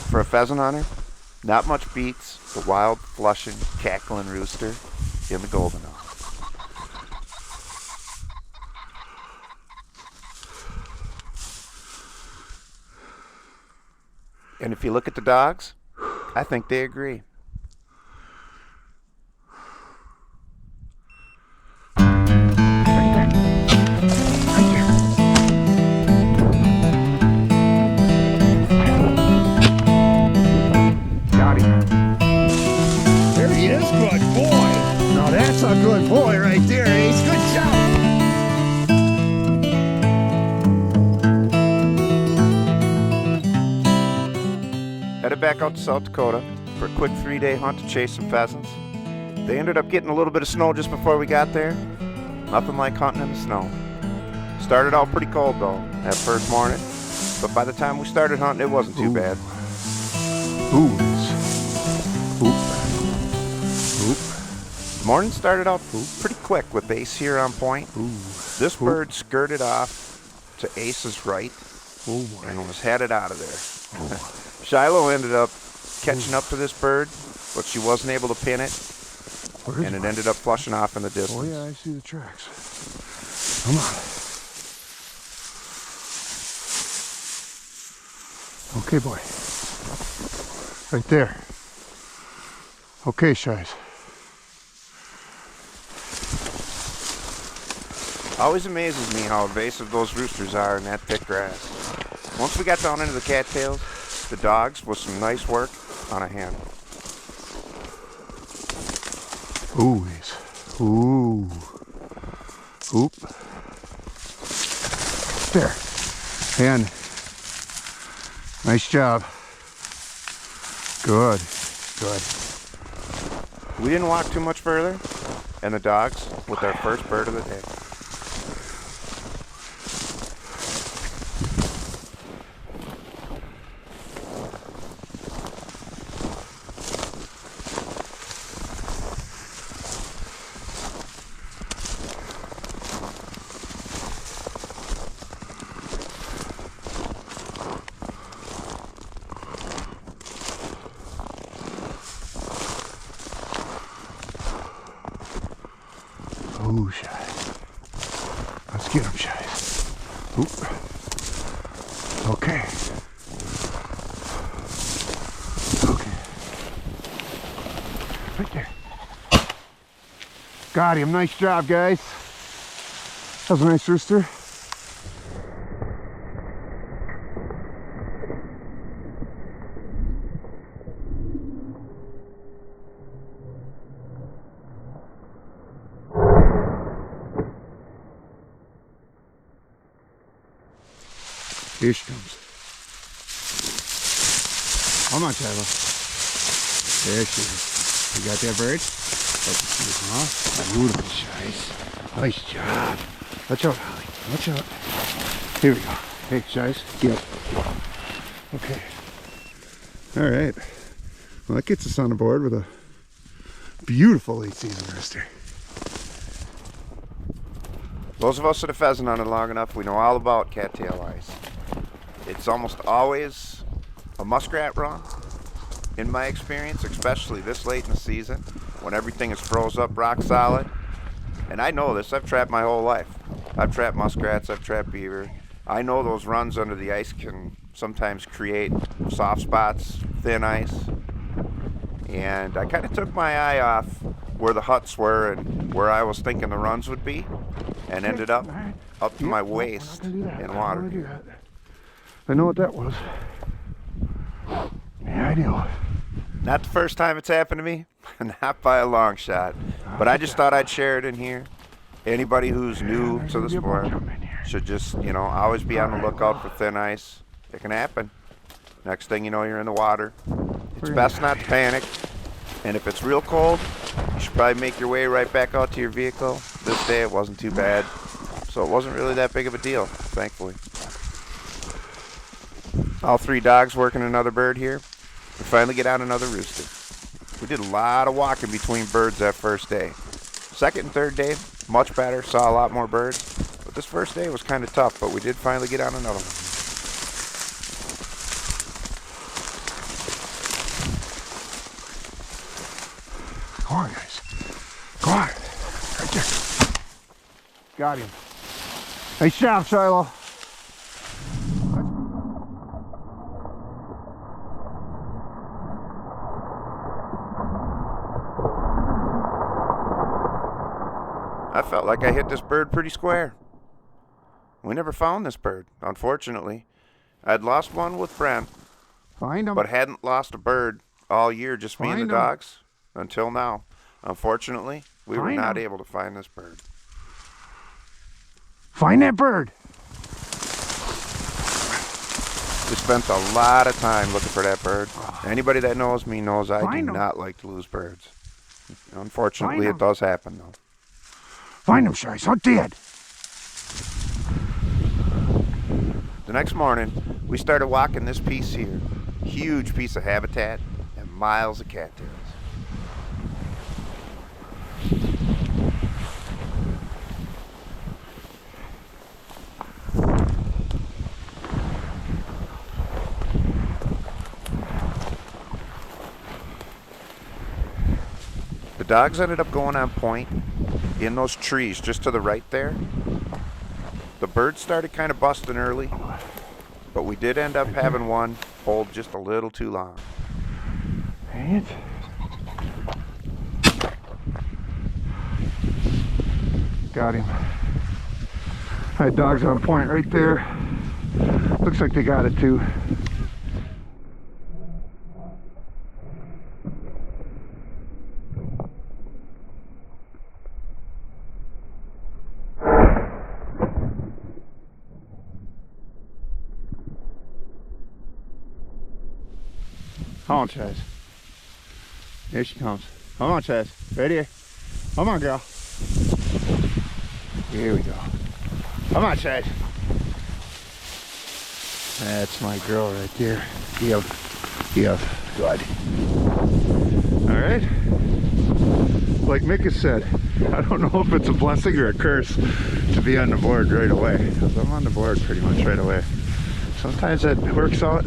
For a pheasant hunter, not much beats the wild, flushing, cackling rooster in the golden hour. And if you look at the dogs, I think they agree. That's a good boy right there, Ace. Good job. Headed back out to South Dakota for a quick 3-day hunt to chase some pheasants. They ended up getting a little bit of snow just before we got there. Nothing like hunting in the snow. Started out pretty cold though that first morning, but by the time we started hunting, it wasn't too bad. Morning started out pretty quick with Ace here on point. This bird skirted off to Ace's right and was headed out of there. Shiloh ended up catching up to this bird, but she wasn't able to pin it, and it ended up flushing off in the distance. Oh yeah, I see the tracks. Come on. Okay, boy. Right there. Okay, Shies. Always amazes me how evasive those roosters are in that thick grass. Once we got down into the cattails, the dogs was some nice work on a hen. Ooh, ooh, oop. There, hen. Nice job. Good, good. We didn't walk too much further, and the dogs with their first bird of the day. Ooh, Shies. Let's get him, Shies. Oop. Okay. Okay. Right there. Got him. Nice job, guys. That was a nice rooster. Here she comes. Come on, Shiloh. There she is. You got that bird? Huh? Beautiful, Shies. Nice job. Watch out, Holly. Watch out. Here we go. Hey, Shies, get up. Okay. All right. Well, that gets us on the board with a beautiful late season rooster. Those of us that have pheasant hunted long enough, we know all about cattail ice. It's almost always a muskrat run, in my experience, especially this late in the season, when everything is froze up rock solid. And I know this, I've trapped my whole life. I've trapped muskrats, I've trapped beaver. I know those runs under the ice can sometimes create soft spots, thin ice. And I kind of took my eye off where the huts were and where I was thinking the runs would be, and ended up to my waist in water here. I know what that was. Yeah, I do. Not the first time it's happened to me, not by a long shot. But I just thought I'd share it in here. Anybody who's new to the sport should just, always be on the lookout for thin ice. It can happen. Next thing you know, you're in the water. It's best not to panic. And if it's real cold, you should probably make your way right back out to your vehicle. This day it wasn't too bad. So it wasn't really that big of a deal, thankfully. All three dogs working another bird here. We finally get out another rooster. We did a lot of walking between birds that first day. Second and third day, much better, saw a lot more birds. But this first day was kind of tough, but we did finally get on another one. Come on, guys. Come on. Right there. Got him. Nice job, Shiloh. I felt like I hit this bird pretty square. We never found this bird, unfortunately. I'd lost one with Brent, Find him. but hadn't lost a bird all year, just me and the Find 'em. dogs, until now. Unfortunately, we were Find not 'em. able to find this bird. Find that bird. We spent a lot of time looking for that bird. Anybody that knows me knows I Find do 'em. not like to lose birds. Unfortunately, Find it 'em. does happen, though. Find him, Shice. Hunt dead. The next morning, we started walking this piece here. Huge piece of habitat and miles of cattails. The dogs ended up going on point in those trees just to the right there. The birds started kind of busting early, but we did end up having one hold just a little too long. Dang it. Got him. I had dogs on point right there. Looks like they got it too. Come on, Chaz. Here she comes. Come on, Chaz. Right here. Come on, girl. Here we go. Come on, Chaz. That's my girl right there. Yep. Good. All right. Like Mick has said, I don't know if it's a blessing or a curse to be on the board right away. 'Cause I'm on the board pretty much right away. Sometimes that works out.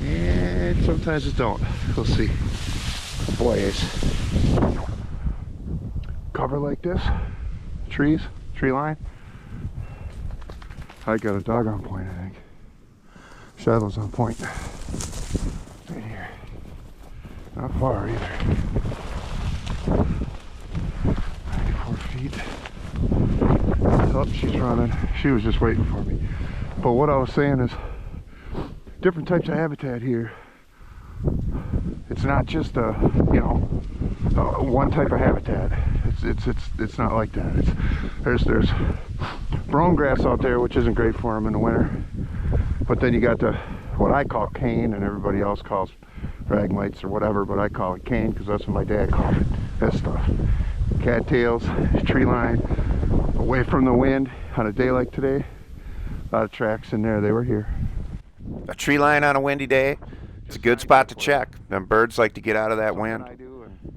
And sometimes it don't. We'll see. Boys. Cover like this. Trees. Tree line. I got a dog on point, I think. Shadow's on point. Right here. Not far either. 94 feet. Oh, she's running. She was just waiting for me. But what I was saying is, different types of habitat here. It's not just a, one type of habitat. It's not like that. There's brome grass out there, which isn't great for them in the winter. But then you got what I call cane, and everybody else calls phragmites or whatever, but I call it cane because that's what my dad called it. That stuff. Cattails, tree line, away from the wind on a day like today. A lot of tracks in there. They were here. A tree line on a windy day, it's a good spot to check. Them birds like to get out of that wind.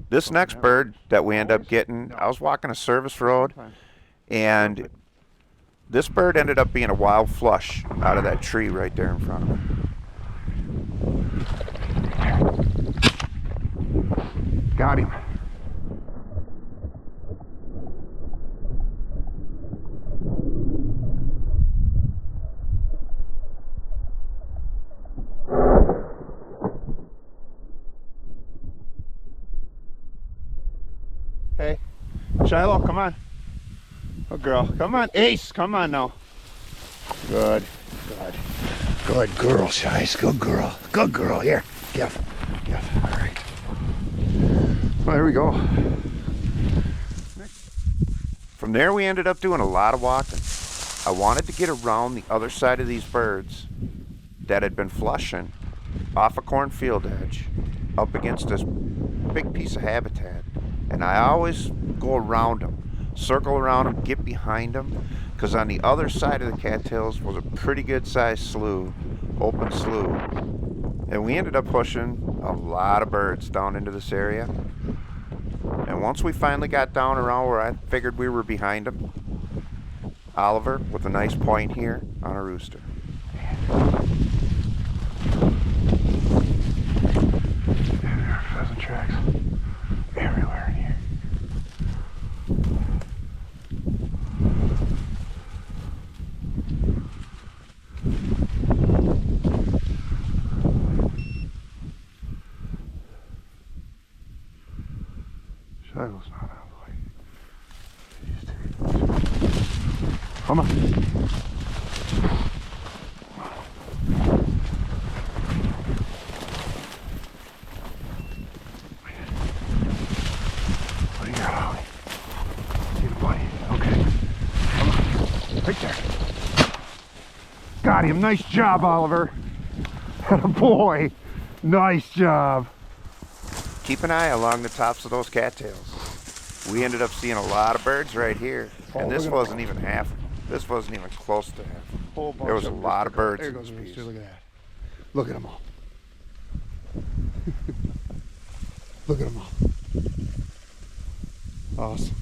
This next bird that we end up getting, I was walking a service road, and this bird ended up being a wild flush out of that tree right there in front of me. Got him. Hey, Shiloh, come on. Oh, girl, come on. Ace, come on now. Good. Good girl, Shice. Good girl. Good girl. Here, give. All right. Well, there we go. From there, we ended up doing a lot of walking. I wanted to get around the other side of these birds that had been flushing off a cornfield edge up against this big piece of habitat. And I always go around them, circle around them, get behind them, because on the other side of the cattails was a pretty good sized slough, open slough. And we ended up pushing a lot of birds down into this area. And once we finally got down around where I figured we were behind them, Oliver with a nice point here on a rooster. There are pheasant tracks. There we go. Shiloh's not on the way. Come on. What do you got, Ollie? Get a buddy. Okay. Come on. Right there. Got him. Nice job, Oliver. Boy. Nice job. Keep an eye along the tops of those cattails. We ended up seeing a lot of birds right here, and this wasn't even half. This wasn't even close to half. There was a lot of birds. There in goes this piece. Rooster. Look at that. Look at them all. Look at them all. Awesome.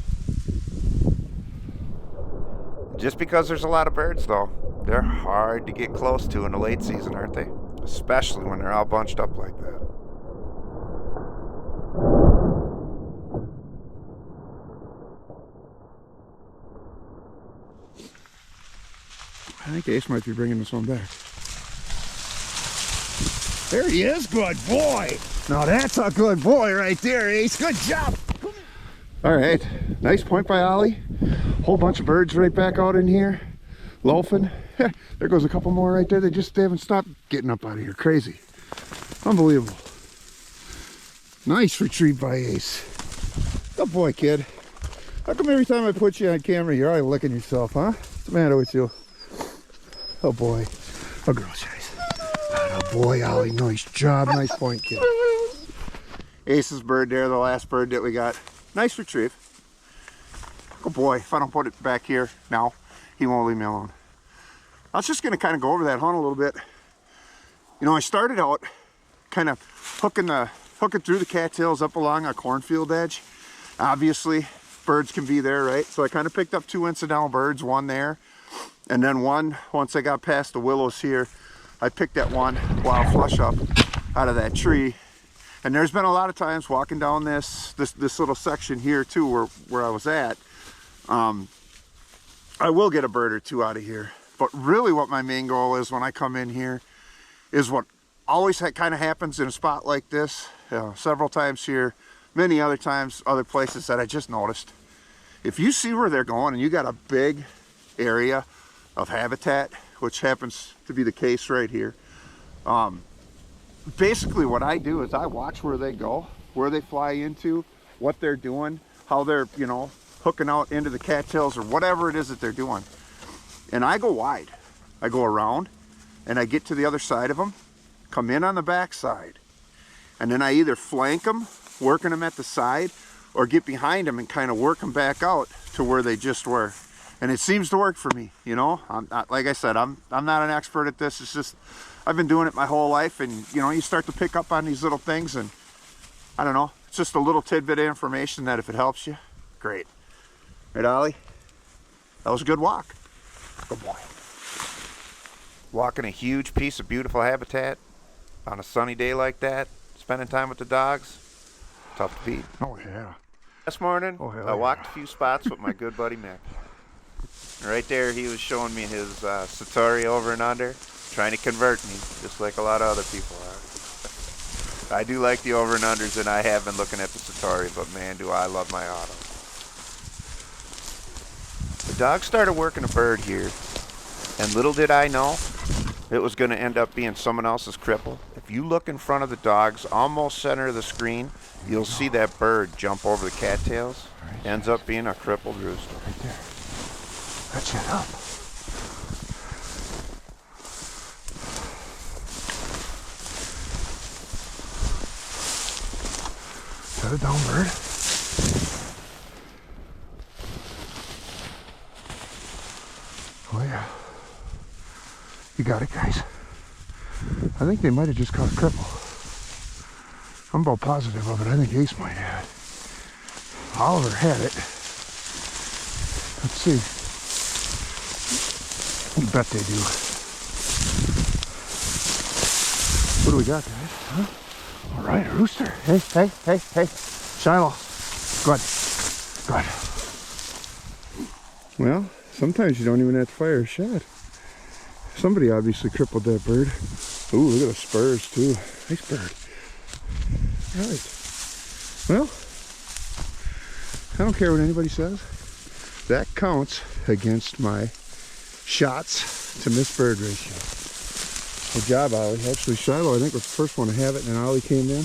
Just because there's a lot of birds, though, they're hard to get close to in the late season, aren't they? Especially when they're all bunched up like that. I think Ace might be bringing this one back. There he is, good boy. Now that's a good boy right there, Ace. Good job. All right, nice point by Ollie. Whole bunch of birds right back out in here, loafing. There goes a couple more right there. They haven't stopped getting up out of here. Crazy, unbelievable. Nice retrieve by Ace. Good boy, kid. How come every time I put you on camera, you're always licking yourself, huh? What's the matter with you? Oh boy. Oh, girls, guys. Oh boy, Ollie. Nice job. Nice point, kid. Ace's bird there, the last bird that we got. Nice retrieve. Oh boy, if I don't put it back here now, he won't leave me alone. I was just going to kind of go over that hunt a little bit. You know, I started out kind of hooking through the cattails up along a cornfield edge. Obviously, birds can be there, right? So I kind of picked up 2 incidental birds, one there. And then one, once I got past the willows here, I picked that one wild flush up out of that tree. And there's been a lot of times walking down this little section here too, where I was at. I will get a bird or two out of here. But really what my main goal is when I come in here is what always kind of happens in a spot like this. Several times here, many other times, other places that I just noticed. If you see where they're going and you got a big area of habitat, which happens to be the case right here, basically what I do is I watch where they go, where they fly into, what they're doing, how they're, you know, hooking out into the cattails or whatever it is that they're doing. And I go wide. I go around and I get to the other side of them, come in on the back side, and then I either flank them, working them at the side, or get behind them and kind of work them back out to where they just were. And it seems to work for me, you know. I'm not, like I said, I'm not an expert at this. It's just, I've been doing it my whole life, and you know, you start to pick up on these little things, and I don't know, it's just a little tidbit of information that if it helps you, great. Right, Ollie? That was a good walk. Good boy. Walking a huge piece of beautiful habitat on a sunny day like that, spending time with the dogs, tough to beat. Oh yeah. This morning, I walked a few spots with my good buddy Mick. Right there, he was showing me his Satori over and under, trying to convert me, just like a lot of other people are. I do like the over and unders, and I have been looking at the Satori, but man, do I love my auto. The dog started working a bird here, and little did I know, it was going to end up being someone else's cripple. If you look in front of the dogs, almost center of the screen, you'll see that bird jump over the cattails. Ends up being a crippled rooster. Right there. That's it up. Is that a down bird? Oh yeah. You got it, guys. I think they might have just caught a cripple. I'm about positive of it. I think Ace might have it. Oliver had it. Let's see. You bet they do. What do we got, guys? Huh? All right, a rooster. Hey, hey, hey, hey. Shiloh. Good. Good. Well, sometimes you don't even have to fire a shot. Somebody obviously crippled that bird. Ooh, look at the spurs, too. Nice bird. All right. Well, I don't care what anybody says. That counts against my shots to miss bird ratio. Good job, Ollie. Actually, Shiloh, I think, was the first one to have it, and then Ollie came in.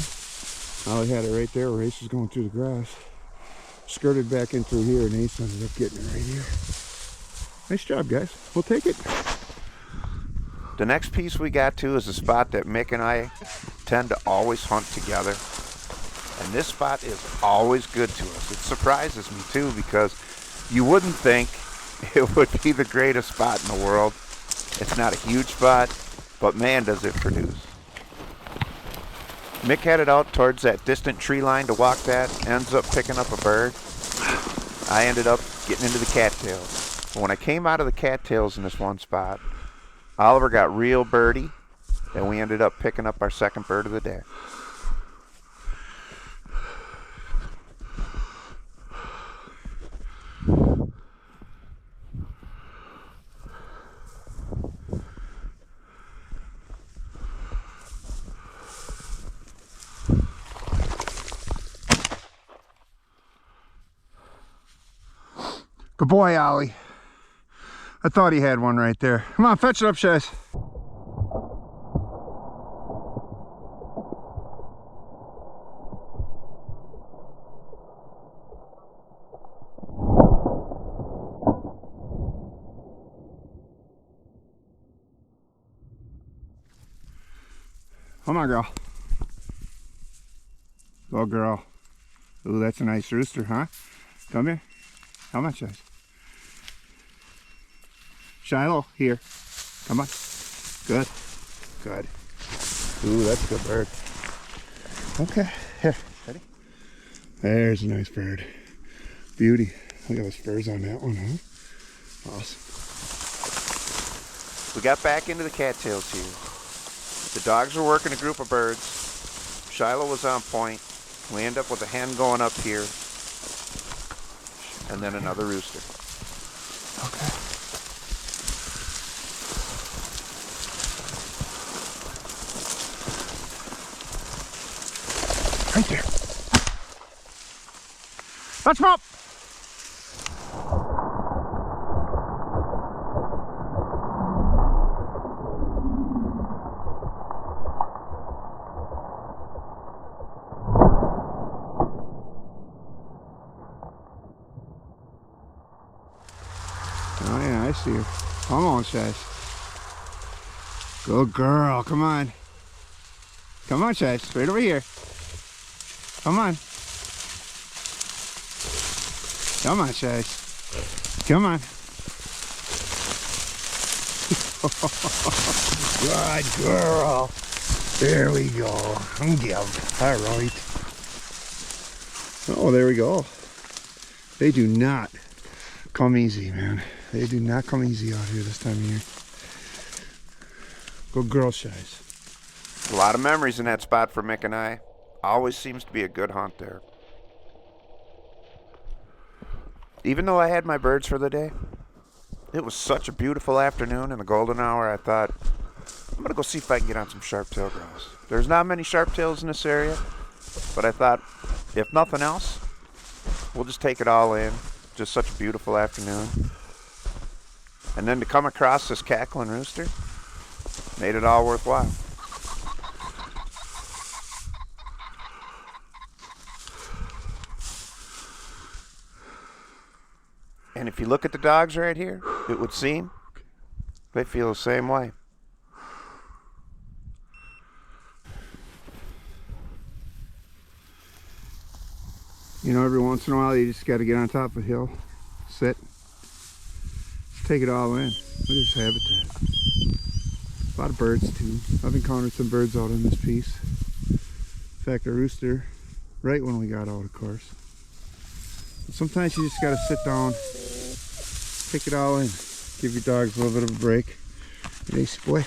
Ollie had it right there where Ace was going through the grass. Skirted back in through here, and Ace ended up getting it right here. Nice job, guys. We'll take it. The next piece we got to is a spot that Mick and I tend to always hunt together. And this spot is always good to us. It surprises me too, because you wouldn't think it would be the greatest spot in the world. It's not a huge spot, but man, does it produce. Mick headed out towards that distant tree line to walk that, ends up picking up a bird. I ended up getting into the cattails. When I came out of the cattails in this one spot, Oliver got real birdie, and we ended up picking up our second bird of the day. Good boy, Ollie. I thought he had one right there. Come on, fetch it up, Chaz. Come on, girl. Go, girl. Ooh, that's a nice rooster, huh? Come here. How much, Chaz? Shiloh, here. Come on. Good. Good. Ooh, that's a good bird. Okay. Here. Ready? There's a nice bird. Beauty. Look at the spurs on that one, huh? Awesome. We got back into the cattails here. The dogs were working a group of birds. Shiloh was on point. We end up with a hen going up here. And then another rooster. Okay. Right there. Let's him up. Oh yeah, I see her. Come on, Chaz. Good girl. Come on. Come on, Chaz. Right over here. Come on. Come on, Chaz. Come on. Good girl. There we go. Give. All right. Oh, there we go. They do not come easy, man. They do not come easy out here this time of year. Good girl, Chaz. A lot of memories in that spot for Mick and I. Always seems to be a good hunt there. Even though I had my birds for the day, it was such a beautiful afternoon in the golden hour, I thought, I'm going to go see if I can get on some sharp-tail grouse. There's not many sharp-tails in this area, but I thought, if nothing else, we'll just take it all in. Just such a beautiful afternoon. And then to come across this cackling rooster made it all worthwhile. And if you look at the dogs right here, it would seem they feel the same way. You know, every once in a while you just got to get on top of a hill, sit, just take it all in. Look at this habitat. A lot of birds too. I've encountered some birds out in this piece. In fact, a rooster right when we got out, of course. But sometimes you just got to sit down, take it all in, give your dogs a little bit of a break. Ace boy.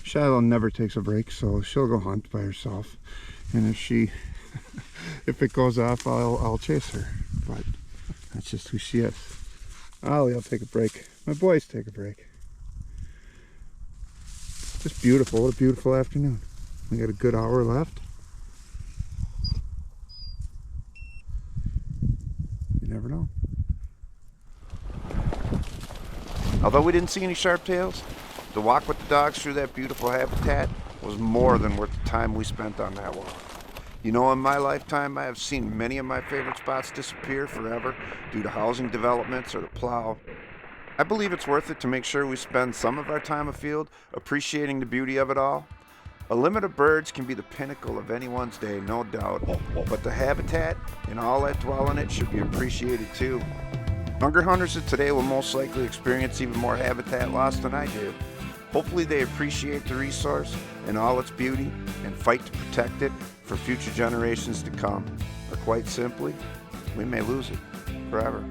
Shiloh never takes a break, so she'll go hunt by herself. And if she if it goes off, I'll chase her. But that's just who she is. Ollie, I'll take a break. My boys take a break. Just beautiful. What a beautiful afternoon. We got a good hour left. never know. Although we didn't see any sharp tails, the walk with the dogs through that beautiful habitat was more than worth the time we spent on that walk. You know, in my lifetime, I have seen many of my favorite spots disappear forever due to housing developments or the plow. I believe it's worth it to make sure we spend some of our time afield appreciating the beauty of it all. A limit of birds can be the pinnacle of anyone's day, no doubt, but the habitat and all that dwell in it should be appreciated too. Younger hunters of today will most likely experience even more habitat loss than I did. Hopefully they appreciate the resource and all its beauty and fight to protect it for future generations to come. Or quite simply, we may lose it forever.